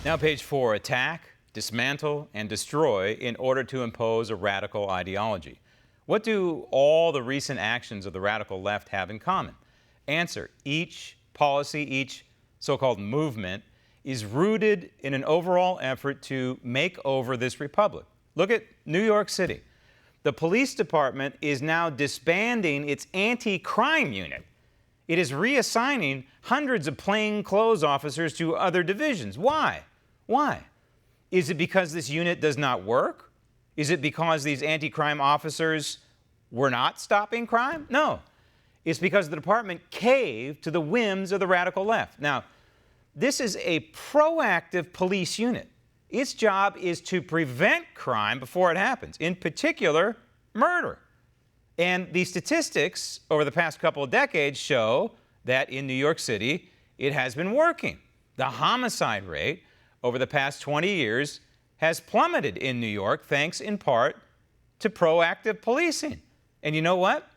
Now, page 4, attack, dismantle, and destroy in order to impose a radical ideology. What do all the recent actions of the radical left have in common? Answer, each policy, each so-called movement is rooted in an overall effort to make over this republic. Look at New York City. The police department is now disbanding its anti-crime unit. It is reassigning hundreds of plainclothes officers to other divisions. Why? Why? Is it because this unit does not work? Is it because these anti-crime officers were not stopping crime? No. It's because the department caved to the whims of the radical left. Now, this is a proactive police unit. Its job is to prevent crime before it happens, in particular, murder. And the statistics over the past couple of decades show that in New York City, it has been working. The homicide rate over the past 20 years has plummeted in New York, thanks in part to proactive policing. And you know what?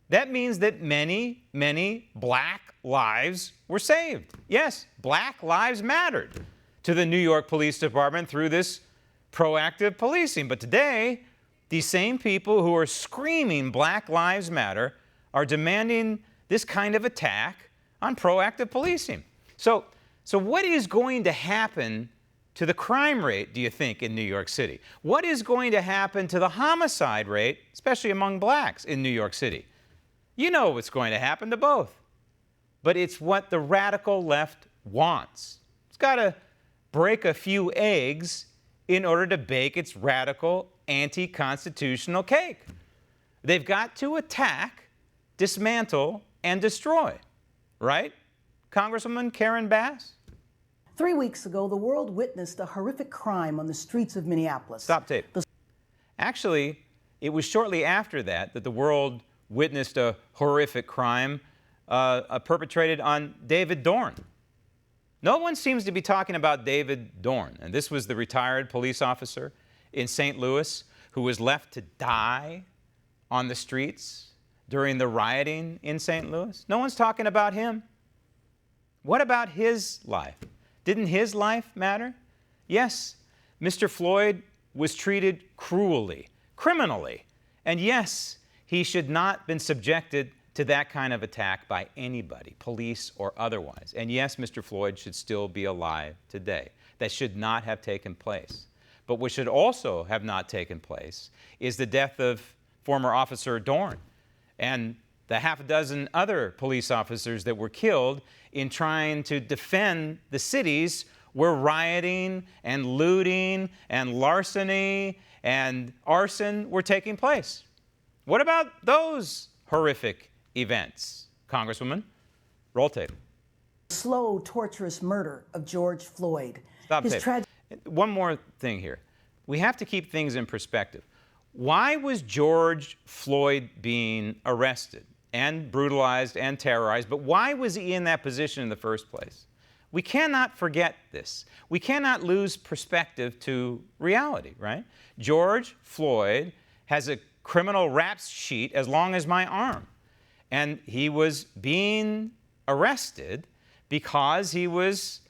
That means that many, many black lives were saved. Yes, black lives mattered to the New York Police Department through this proactive policing. But today, these same people who are screaming Black Lives Matter are demanding this kind of attack on proactive policing. So what is going to happen to the crime rate, do you think, in New York City? What is going to happen to the homicide rate, especially among blacks in New York City? You know what's going to happen to both. But it's what the radical left wants. It's got to break a few eggs in order to bake its radical anti-constitutional cake. They've got to attack, dismantle, and destroy. Right, Congresswoman Karen Bass? 3 weeks ago, the world witnessed a horrific crime on the streets of Minneapolis. Stop tape. Actually, it was shortly after that that the world witnessed a horrific crime perpetrated on David Dorn. No one seems to be talking about David Dorn, and this was the retired police officer in St. Louis who was left to die on the streets during the rioting in St. Louis. No one's talking about him. What about his life? Didn't his life matter? Yes, Mr. Floyd was treated cruelly, criminally, and yes, he should not have been subjected to that kind of attack by anybody, police or otherwise. And yes, Mr. Floyd should still be alive today. That should not have taken place. But what should also have not taken place is the death of former Officer Dorn and the half a dozen other police officers that were killed in trying to defend the cities where rioting and looting and larceny and arson were taking place. What about those horrific events, Congresswoman? Roll tape. Slow, torturous murder of George Floyd. Stop tape. One more thing here. We have to keep things in perspective. Why was George Floyd being arrested and brutalized and terrorized, but why was he in that position in the first place? We cannot forget this. We cannot lose perspective to reality, right? George Floyd has a criminal rap sheet as long as my arm. And he was being arrested because he was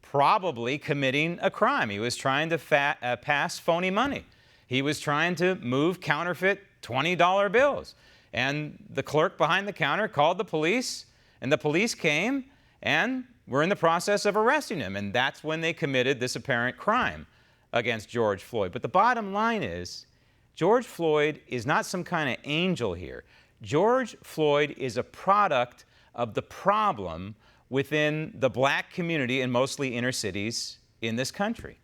probably committing a crime. He was trying to pass phony money. He was trying to move counterfeit $20 bills. And the clerk behind the counter called the police, and the police came and were in the process of arresting him. And that's when they committed this apparent crime against George Floyd. But the bottom line is, George Floyd is not some kind of angel here. George Floyd is a product of the problem within the black community in mostly inner cities in this country.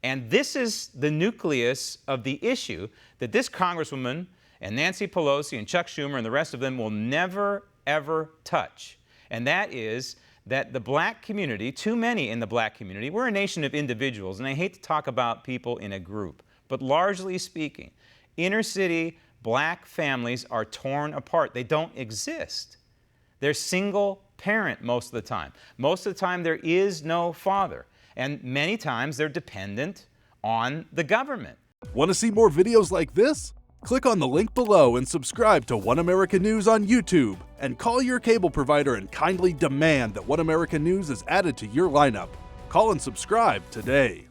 And this is the nucleus of the issue that this Congresswoman and Nancy Pelosi and Chuck Schumer and the rest of them will never, ever touch. And that is that the black community, too many in the black community, we're a nation of individuals, and I hate to talk about people in a group, but largely speaking, inner city black families are torn apart. They don't exist. They're single parent most of the time. Most of the time there is no father. And many times they're dependent on the government. Want to see more videos like this? Click on the link below and subscribe to One American News on YouTube. And call your cable provider and kindly demand that One American News is added to your lineup. Call and subscribe today.